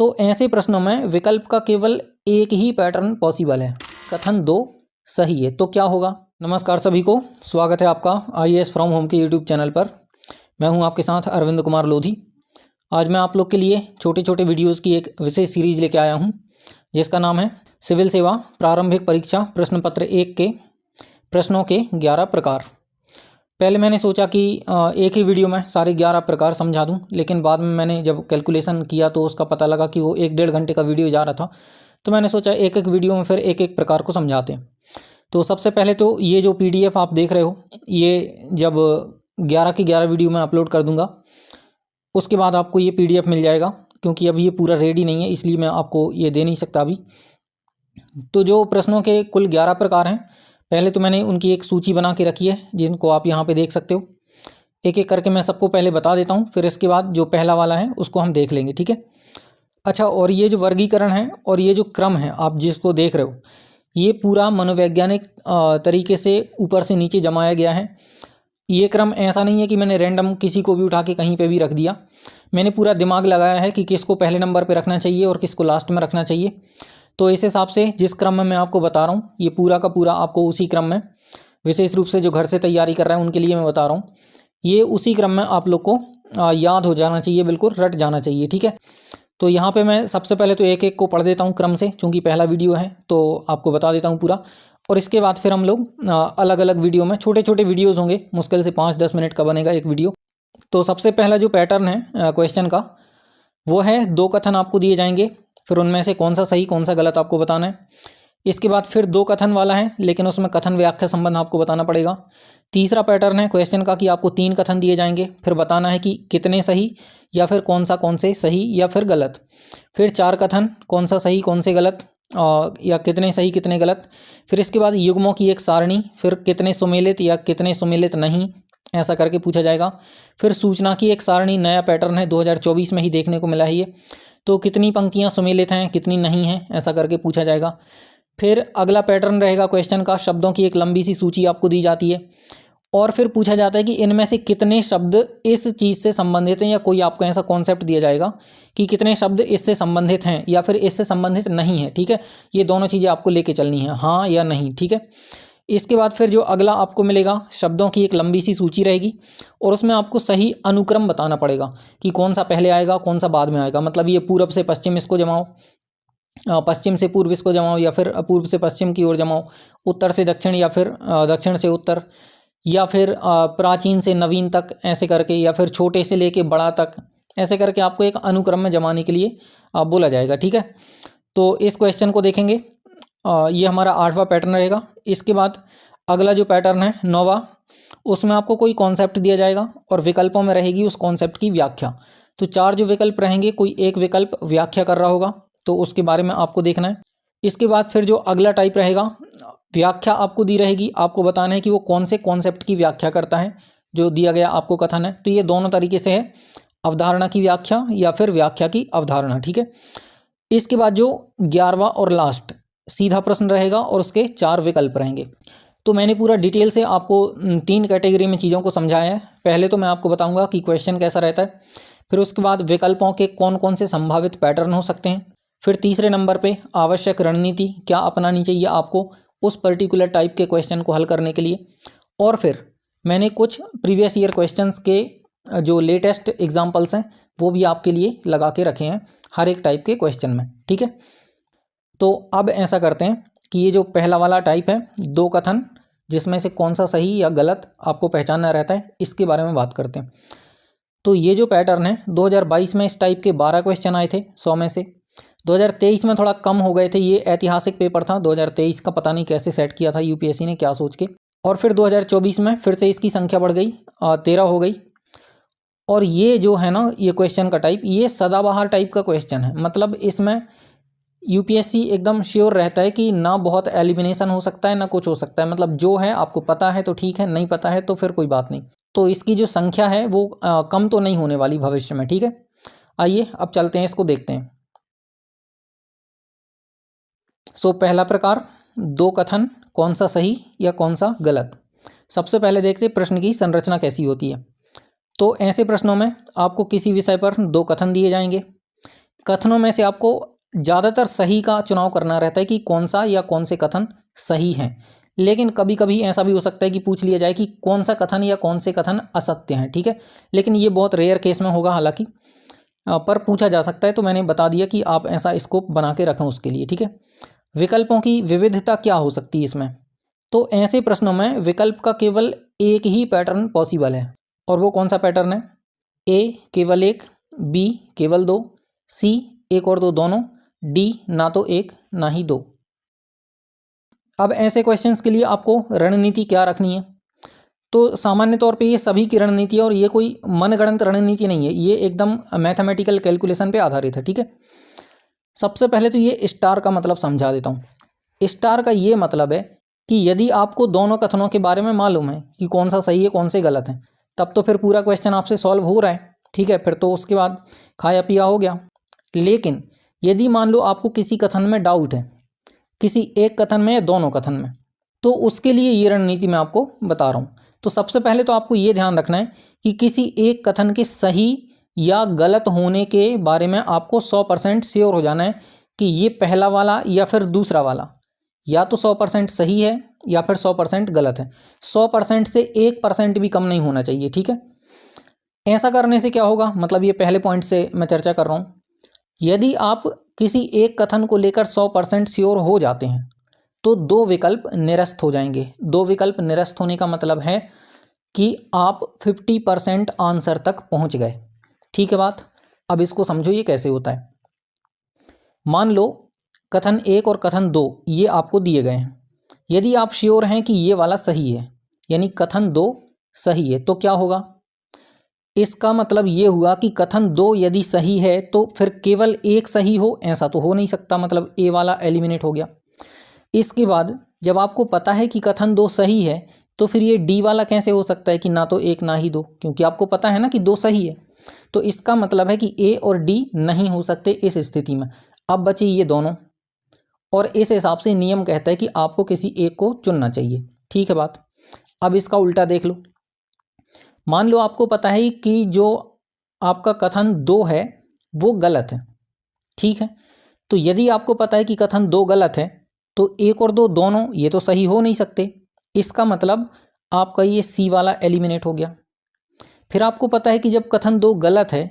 तो ऐसे प्रश्नों में विकल्प का केवल एक ही पैटर्न पॉसिबल है। कथन 2 सही है तो क्या होगा। नमस्कार सभी को, स्वागत है आपका IAS फ्रॉम होम के यूट्यूब चैनल पर। मैं हूं आपके साथ अरविंद कुमार लोधी। आज मैं आप लोग के लिए छोटे छोटे वीडियोस की एक विशेष सीरीज लेके आया हूं, जिसका नाम है सिविल सेवा प्रारंभिक परीक्षा प्रश्न पत्र 1 के प्रश्नों के 11 प्रकार। पहले मैंने सोचा कि एक ही वीडियो में सारे 11 प्रकार समझा दूं, लेकिन बाद में मैंने जब कैलकुलेशन किया तो उसका पता लगा कि वो 1-1.5 घंटे का वीडियो जा रहा था। तो मैंने सोचा एक एक वीडियो में फिर एक एक प्रकार को समझाते हैं। तो सबसे पहले तो ये जो PDF आप देख रहे हो, ये जब 11 की 11 वीडियो में अपलोड कर दूंगा उसके बाद आपको ये PDF मिल जाएगा, क्योंकि अभी ये पूरा रेडी नहीं है इसलिए मैं आपको ये दे नहीं सकता अभी। तो जो प्रश्नों के कुल 11 प्रकार हैं, पहले तो मैंने उनकी एक सूची बना के रखी है जिनको आप यहाँ पे देख सकते हो। एक एक करके मैं सबको पहले बता देता हूँ, फिर इसके बाद जो पहला वाला है उसको हम देख लेंगे, ठीक है। अच्छा, और ये जो वर्गीकरण है और ये जो क्रम है आप जिसको देख रहे हो, ये पूरा मनोवैज्ञानिक तरीके से ऊपर से नीचे जमाया गया है। ये क्रम ऐसा नहीं है कि मैंने रैंडम किसी को भी उठा के कहीं पे भी रख दिया। मैंने पूरा दिमाग लगाया है कि किसको पहले नंबर पे रखना चाहिए और किसको लास्ट में रखना चाहिए। तो इस हिसाब से जिस क्रम में मैं आपको बता रहा हूँ, ये पूरा का पूरा आपको उसी क्रम में, विशेष रूप से जो घर से तैयारी कर रहे हैं उनके लिए मैं बता रहा हूँ, ये उसी क्रम में आप लोग को याद हो जाना चाहिए, बिल्कुल रट जाना चाहिए, ठीक है। तो यहाँ पे मैं सबसे पहले तो एक एक को पढ़ देता हूँ क्रम से, चूँकि पहला वीडियो है तो आपको बता देता हूँ पूरा। और इसके बाद फिर हम लोग अलग अलग वीडियो में, छोटे छोटे वीडियोज़ होंगे, मुश्किल से 5-10 मिनट का बनेगा एक वीडियो। तो सबसे पहला जो पैटर्न है क्वेश्चन का, वो है 2 कथन आपको दिए जाएंगे, फिर उनमें से कौन सा सही कौन सा गलत आपको बताना है। इसके बाद फिर 2 कथन वाला है, लेकिन उसमें कथन व्याख्या संबंध आपको बताना पड़ेगा। तीसरा पैटर्न है क्वेश्चन का कि आपको 3 कथन दिए जाएंगे, फिर बताना है कि कितने सही या फिर कौन से सही या फिर गलत। फिर 4 कथन, कौन सा सही कौन से गलत, या कितने सही कितने गलत। फिर इसके बाद युग्मों की एक सारणी, फिर कितने सुमेलित या कितने सुमेलित नहीं, ऐसा करके पूछा जाएगा। फिर सूचना की एक सारणी, नया पैटर्न है, 2024 में ही देखने को मिला है ये। तो कितनी पंक्तियां सुमेलित हैं कितनी नहीं हैं, ऐसा करके पूछा जाएगा। फिर अगला पैटर्न रहेगा क्वेश्चन का, शब्दों की एक लंबी सी सूची आपको दी जाती है और फिर पूछा जाता है कि इनमें से कितने शब्द इस चीज़ से संबंधित हैं, या कोई आपको ऐसा कॉन्सेप्ट दिया जाएगा कि कितने शब्द इससे संबंधित हैं या फिर इससे संबंधित नहीं है, ठीक है। ये दोनों चीज़ें आपको लेके चलनी है, हाँ या नहीं, ठीक है। इसके बाद फिर जो अगला आपको मिलेगा, शब्दों की एक लंबी सी सूची रहेगी और उसमें आपको सही अनुक्रम बताना पड़ेगा कि कौन सा पहले आएगा कौन सा बाद में आएगा। मतलब ये पूर्व से पश्चिम इसको जमाओ, पश्चिम से पूर्व इसको जमाओ, या फिर पूर्व से पश्चिम की ओर जमाओ, उत्तर से दक्षिण या फिर दक्षिण से उत्तर, या फिर प्राचीन से नवीन तक, ऐसे करके, या फिर छोटे से लेके बड़ा तक, ऐसे करके आपको एक अनुक्रम में जमाने के लिए बोला जाएगा, ठीक है। तो इस क्वेश्चन को देखेंगे, ये हमारा 8वां पैटर्न रहेगा। इसके बाद अगला जो पैटर्न है 9वां, उसमें आपको कोई कॉन्सेप्ट दिया जाएगा और विकल्पों में रहेगी उस कॉन्सेप्ट की व्याख्या। तो 4 जो विकल्प रहेंगे, कोई एक विकल्प व्याख्या कर रहा होगा तो उसके बारे में आपको देखना है। इसके बाद फिर जो अगला टाइप रहेगा, व्याख्या आपको दी रहेगी, आपको बताना है कि वो कौन से कॉन्सेप्ट की व्याख्या करता है जो दिया गया आपको कथन है। तो ये दोनों तरीके से है, अवधारणा की व्याख्या या फिर व्याख्या की अवधारणा, ठीक है। इसके बाद जो 11वां और लास्ट सीधा प्रश्न रहेगा और उसके 4 विकल्प रहेंगे। तो मैंने पूरा डिटेल से आपको 3 कैटेगरी में चीज़ों को समझाया है। पहले तो मैं आपको बताऊंगा कि क्वेश्चन कैसा रहता है, फिर उसके बाद विकल्पों के कौन कौन से संभावित पैटर्न हो सकते हैं, फिर तीसरे नंबर पे आवश्यक रणनीति क्या अपनानी चाहिए आपको उस पर्टिकुलर टाइप के क्वेश्चन को हल करने के लिए, और फिर मैंने कुछ प्रीवियस ईयर क्वेश्चंस के जो लेटेस्ट एग्जांपल्स हैं वो भी आपके लिए लगा के रखे हैं हर एक टाइप के क्वेश्चन में, ठीक है। तो अब ऐसा करते हैं कि ये जो पहला वाला टाइप है 2 कथन, जिसमें से कौन सा सही या गलत आपको पहचानना रहता है, इसके बारे में बात करते हैं। तो ये जो पैटर्न है 2022 में इस टाइप के 12 क्वेश्चन आए थे 100 में से। 2023 में थोड़ा कम हो गए थे, ये ऐतिहासिक पेपर था 2023 का, पता नहीं कैसे सेट किया था UPSC ने, क्या सोच के। और फिर 2024 में फिर से इसकी संख्या बढ़ गई, 13 हो गई। और ये जो है ना, ये क्वेश्चन का टाइप, ये सदाबहार टाइप का क्वेश्चन है। मतलब इसमें UPSC एकदम श्योर रहता है कि ना बहुत एलिमिनेशन हो सकता है ना कुछ हो सकता है। मतलब जो है आपको पता है तो ठीक है, नहीं पता है तो फिर कोई बात नहीं। तो इसकी जो संख्या है वो कम तो नहीं होने वाली भविष्य में, ठीक है। आइए अब चलते हैं, इसको देखते हैं। सो पहला प्रकार, 2 कथन, कौन सा सही या कौन सा गलत। सबसे पहले देखते हैं प्रश्न की संरचना कैसी होती है। तो ऐसे प्रश्नों में आपको किसी विषय पर 2 कथन दिए जाएंगे, कथनों में से आपको ज़्यादातर सही का चुनाव करना रहता है कि कौन सा या कौन से कथन सही हैं। लेकिन कभी कभी ऐसा भी हो सकता है कि पूछ लिया जाए कि कौन सा कथन या कौन से कथन असत्य हैं, ठीक है। लेकिन ये बहुत रेयर केस में होगा हालांकि, पर पूछा जा सकता है, तो मैंने बता दिया कि आप ऐसा स्कोप बना के रखें उसके लिए, ठीक है। विकल्पों की विविधता क्या हो सकती है इसमें, तो ऐसे प्रश्नों में विकल्प का केवल एक ही पैटर्न पॉसिबल है। और वो कौन सा पैटर्न है? ए केवल एक, बी केवल दो, सी एक और दो दोनों, डी ना तो एक ना ही दो। अब ऐसे क्वेश्चंस के लिए आपको रणनीति क्या रखनी है, तो सामान्य तौर पे ये सभी की रणनीति है और ये कोई मनगढ़ंत रणनीति नहीं है, ये एकदम मैथमेटिकल कैलकुलेशन पे आधारित है, ठीक है। सबसे पहले तो ये स्टार का मतलब समझा देता हूँ। स्टार का ये मतलब है कि यदि आपको दोनों कथनों के बारे में मालूम है कि कौन सा सही है कौन से गलत है, तब तो फिर पूरा क्वेश्चन आपसे सॉल्व हो रहा है, ठीक है। फिर तो उसके बाद खाया पिया हो गया। लेकिन यदि मान लो आपको किसी कथन में डाउट है, किसी एक कथन में या दोनों कथन में, तो उसके लिए ये रणनीति मैं आपको बता रहा हूँ। तो सबसे पहले तो आपको ये ध्यान रखना है कि किसी एक कथन के सही या गलत होने के बारे में आपको 100% श्योर हो जाना है कि ये पहला वाला या फिर दूसरा वाला या तो 100% सही है या फिर 100% गलत है। 100% से 1% भी कम नहीं होना चाहिए, ठीक है। ऐसा करने से क्या होगा, मतलब ये पहले पॉइंट से मैं चर्चा कर रहा हूँ। यदि आप किसी एक कथन को लेकर 100% श्योर हो जाते हैं तो दो विकल्प निरस्त हो जाएंगे। दो विकल्प निरस्त होने का मतलब है कि आप 50% आंसर तक पहुंच गए, ठीक है बात। अब इसको समझो ये कैसे होता है। मान लो कथन एक और कथन दो ये आपको दिए गए हैं। यदि आप श्योर हैं कि ये वाला सही है, यानी कथन दो सही है, तो क्या होगा, इसका मतलब ये हुआ कि कथन दो यदि सही है तो फिर केवल एक सही हो, ऐसा तो हो नहीं सकता, मतलब ए वाला एलिमिनेट हो गया। इसके बाद जब आपको पता है कि कथन दो सही है तो फिर ये डी वाला कैसे हो सकता है कि ना तो एक ना ही दो, क्योंकि आपको पता है ना कि दो सही है। तो इसका मतलब है कि ए और डी नहीं हो सकते इस स्थिति में। अब बचे ये दोनों, और इस हिसाब से नियम कहता है कि आपको किसी एक को चुनना चाहिए, ठीक है बात। अब इसका उल्टा देख लो। मान लो आपको पता है कि जो आपका कथन दो है वो गलत है, ठीक है। तो यदि आपको पता है कि कथन दो गलत है तो एक और दो दोनों ये तो सही हो नहीं सकते। इसका मतलब आपका ये सी वाला एलिमिनेट हो गया। फिर आपको पता है कि जब कथन दो गलत है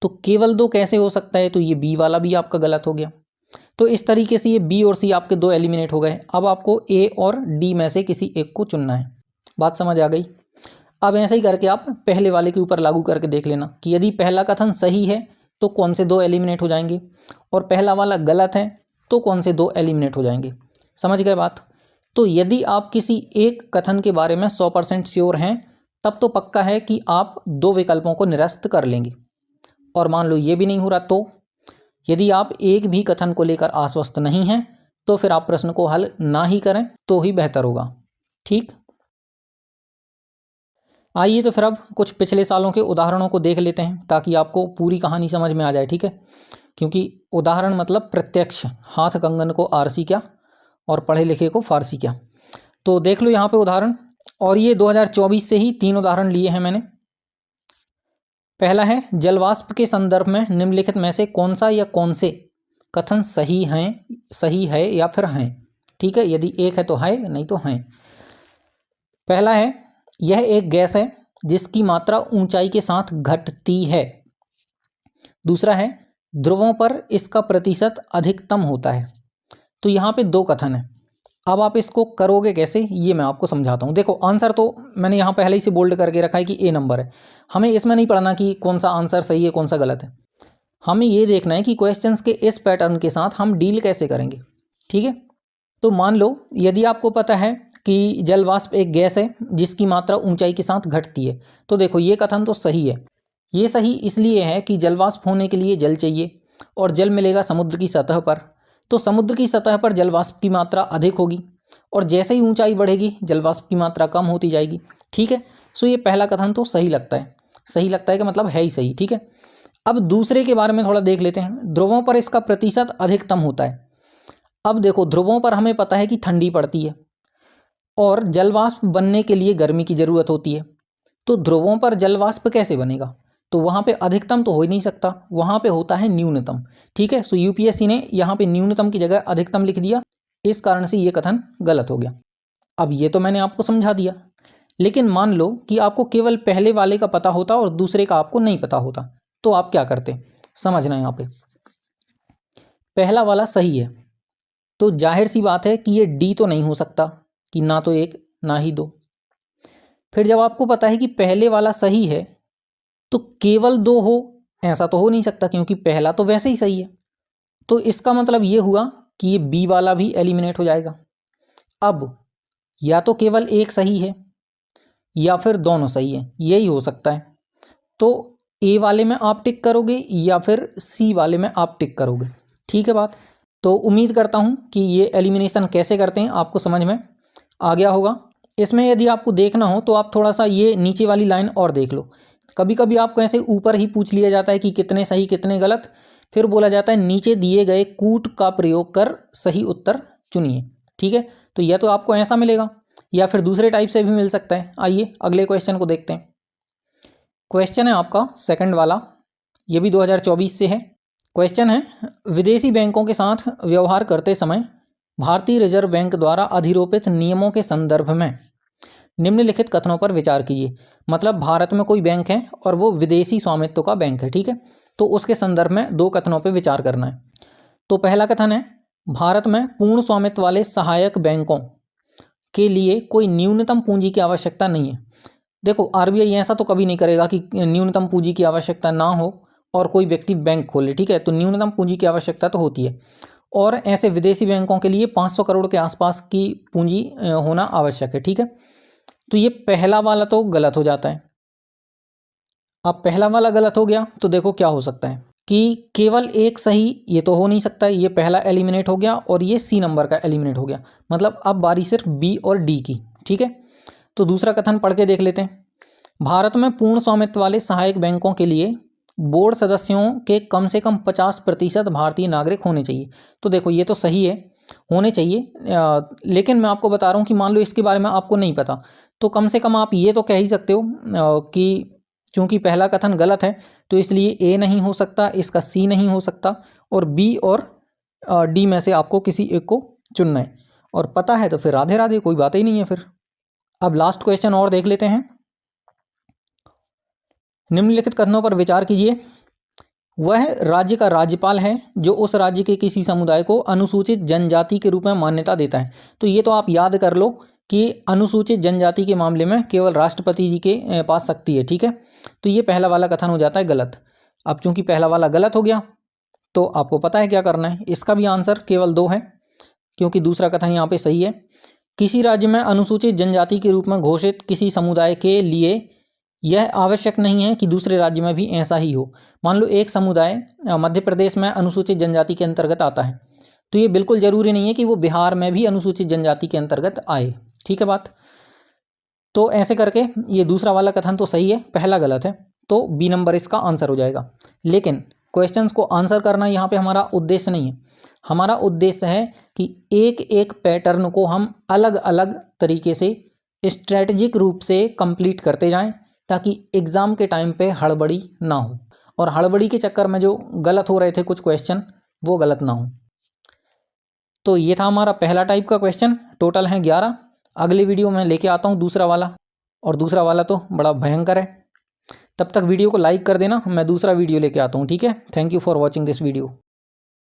तो केवल दो कैसे हो सकता है, तो ये बी वाला भी आपका गलत हो गया। तो इस तरीके से ये बी और सी आपके दो एलिमिनेट हो गए। अब आपको ए और डी में से किसी एक को चुनना है। बात समझ आ गई। अब ऐसे ही करके आप पहले वाले के ऊपर लागू करके देख लेना कि यदि पहला कथन सही है तो कौन से दो एलिमिनेट हो जाएंगे, और पहला वाला गलत है तो कौन से दो एलिमिनेट हो जाएंगे। समझ गए बात। तो यदि आप किसी एक कथन के बारे में 100% श्योर हैं तब तो पक्का है कि आप दो विकल्पों को निरस्त कर लेंगे। और मान लो ये भी नहीं हो रहा, तो यदि आप एक भी कथन को लेकर आश्वस्त नहीं हैं तो फिर आप प्रश्न को हल ना ही करें तो ही बेहतर होगा, ठीक। आइए तो फिर अब कुछ पिछले सालों के उदाहरणों को देख लेते हैं ताकि आपको पूरी कहानी समझ में आ जाए, ठीक है। क्योंकि उदाहरण मतलब प्रत्यक्ष, हाथ कंगन को आरसी क्या और पढ़े लिखे को फारसी क्या। तो देख लो यहाँ पे उदाहरण, और ये 2024 से ही 3 उदाहरण लिए हैं मैंने। पहला है, जलवाष्प के संदर्भ में निम्नलिखित में से कौन सा या कौन से कथन सही है या फिर हैं, ठीक है। यदि एक है तो है, नहीं तो हैं। पहला है, यह एक गैस है जिसकी मात्रा ऊंचाई के साथ घटती है। दूसरा है, ध्रुवों पर इसका प्रतिशत अधिकतम होता है। तो यहाँ पे दो कथन है। अब आप इसको करोगे कैसे ये मैं आपको समझाता हूँ। देखो आंसर तो मैंने यहाँ पहले ही से बोल्ड करके रखा है कि ए नंबर है। हमें इसमें नहीं पढ़ना कि कौन सा आंसर सही है कौन सा गलत है। हमें ये देखना है कि क्वेश्चंस के इस पैटर्न के साथ हम डील कैसे करेंगे, ठीक है। तो मान लो यदि आपको पता है कि जलवाष्प एक गैस है जिसकी मात्रा ऊंचाई के साथ घटती है, तो देखो ये कथन तो सही है। ये सही इसलिए है कि जलवाष्प होने के लिए जल चाहिए और जल मिलेगा समुद्र की सतह पर। तो समुद्र की सतह पर जलवाष्प की मात्रा अधिक होगी और जैसे ही ऊंचाई बढ़ेगी जलवाष्प की मात्रा कम होती जाएगी, ठीक है। सो ये पहला कथन तो सही लगता है। सही लगता है कि मतलब है ही सही, ठीक है। अब दूसरे के बारे में थोड़ा देख लेते हैं। ध्रुवों पर इसका प्रतिशत अधिकतम होता है। अब देखो ध्रुवों पर हमें पता है कि ठंडी पड़ती है और जलवाष्प बनने के लिए गर्मी की ज़रूरत होती है। तो ध्रुवों पर जलवाष्प कैसे बनेगा, तो वहाँ पे अधिकतम तो हो ही नहीं सकता, वहाँ पे होता है न्यूनतम। ठीक है, सो यूपीएससी ने यहाँ पे न्यूनतम की जगह अधिकतम लिख दिया, इस कारण से ये कथन गलत हो गया। अब ये तो मैंने आपको समझा दिया, लेकिन मान लो कि आपको केवल पहले वाले का पता होता और दूसरे का आपको नहीं पता होता, तो आप क्या करते? समझना यहाँ पे, पहला वाला सही है तो जाहिर सी बात है कि ये डी तो नहीं हो सकता कि ना तो 1 ना ही 2। फिर जब आपको पता है कि पहले वाला सही है तो केवल 2 हो, ऐसा तो हो नहीं सकता क्योंकि पहला तो वैसे ही सही है। तो इसका मतलब ये हुआ कि ये बी वाला भी एलिमिनेट हो जाएगा। अब या तो केवल 1 सही है या फिर दोनों सही है, यही हो सकता है। तो ए वाले में आप टिक करोगे या फिर सी वाले में आप टिक करोगे। ठीक है बात। तो उम्मीद करता हूँ कि ये एलिमिनेशन कैसे करते हैं आपको समझ में आ गया होगा। इसमें यदि आपको देखना हो तो आप थोड़ा सा ये नीचे वाली लाइन और देख लो। कभी कभी आपको ऐसे ऊपर ही पूछ लिया जाता है कि कितने सही कितने गलत, फिर बोला जाता है नीचे दिए गए कूट का प्रयोग कर सही उत्तर चुनिए। ठीक है, तो यह तो आपको ऐसा मिलेगा या फिर दूसरे टाइप से भी मिल सकता है। आइए अगले क्वेश्चन को देखते हैं। क्वेश्चन है आपका सेकंड वाला, ये भी 2024 से है। क्वेश्चन है, विदेशी बैंकों के साथ व्यवहार करते समय भारतीय रिजर्व बैंक द्वारा अधिरोपित नियमों के संदर्भ में निम्नलिखित कथनों पर विचार कीजिए। मतलब भारत में कोई बैंक है और वो विदेशी स्वामित्व का बैंक है। ठीक है, तो उसके संदर्भ में 2 कथनों पर विचार करना है। तो पहला कथन है, भारत में पूर्ण स्वामित्व वाले सहायक बैंकों के लिए कोई न्यूनतम पूंजी की आवश्यकता नहीं है। देखो आरबीआई ऐसा तो कभी नहीं करेगा कि न्यूनतम पूंजी की आवश्यकता ना हो और कोई व्यक्ति बैंक खोले। ठीक है, तो न्यूनतम पूंजी की आवश्यकता तो होती है और ऐसे विदेशी बैंकों के लिए 500 करोड़ के आसपास की पूंजी होना आवश्यक है। ठीक है, तो ये पहला वाला तो गलत हो जाता है। अब पहला वाला गलत हो गया तो देखो क्या हो सकता है कि केवल 1 सही, ये तो हो नहीं सकता, ये पहला एलिमिनेट हो गया और ये सी नंबर का एलिमिनेट हो गया। मतलब अब बारी सिर्फ बी और डी की। ठीक है, तो दूसरा कथन पढ़ के देख लेते हैं। भारत में पूर्ण स्वामित्व वाले सहायक बैंकों के लिए बोर्ड सदस्यों के कम से कम 50% भारतीय नागरिक होने चाहिए। तो देखो ये तो सही है, होने चाहिए, लेकिन मैं आपको बता रहा हूँ कि मान लो इसके बारे में आपको नहीं पता, तो कम से कम आप ये तो कह ही सकते हो कि चूंकि पहला कथन गलत है तो इसलिए ए नहीं हो सकता, इसका सी नहीं हो सकता और बी और डी में से आपको किसी एक को चुनना है। और पता है तो फिर राधे राधे, कोई बात ही नहीं है फिर। अब लास्ट क्वेश्चन और देख लेते हैं। निम्नलिखित कथनों पर विचार कीजिए। वह राज्य का राज्यपाल है जो उस राज्य के किसी समुदाय को अनुसूचित जनजाति के रूप में मान्यता देता है। तो ये तो आप याद कर लो कि अनुसूचित जनजाति के मामले में केवल राष्ट्रपति जी के पास शक्ति है। ठीक है, तो ये पहला वाला कथन हो जाता है गलत। अब चूंकि पहला वाला गलत हो गया तो आपको पता है क्या करना है। इसका भी आंसर केवल 2 है क्योंकि दूसरा कथन यहाँ पे सही है। किसी राज्य में अनुसूचित जनजाति के रूप में घोषित किसी समुदाय के लिए यह आवश्यक नहीं है कि दूसरे राज्य में भी ऐसा ही हो। मान लो एक समुदाय मध्य प्रदेश में अनुसूचित जनजाति के अंतर्गत आता है, तो ये बिल्कुल ज़रूरी नहीं है कि वो बिहार में भी अनुसूचित जनजाति के अंतर्गत आए। ठीक है बात। तो ऐसे करके ये दूसरा वाला कथन तो सही है, पहला गलत है, तो बी नंबर इसका आंसर हो जाएगा। लेकिन क्वेश्चंस को आंसर करना यहाँ पे हमारा उद्देश्य नहीं है। हमारा उद्देश्य है कि एक एक पैटर्न को हम अलग अलग तरीके से स्ट्रेटजिक रूप से कंप्लीट करते जाएं ताकि एग्ज़ाम के टाइम पे हड़बड़ी ना हो और हड़बड़ी के चक्कर में जो गलत हो रहे थे कुछ क्वेश्चन वो गलत ना हो। तो ये था हमारा पहला टाइप का क्वेश्चन, टोटल हैं 11। अगली वीडियो में लेके आता हूँ दूसरा वाला, और दूसरा वाला तो बड़ा भयंकर है। तब तक वीडियो को लाइक कर देना, मैं दूसरा वीडियो लेके आता हूँ। ठीक है, thank you for watching this video.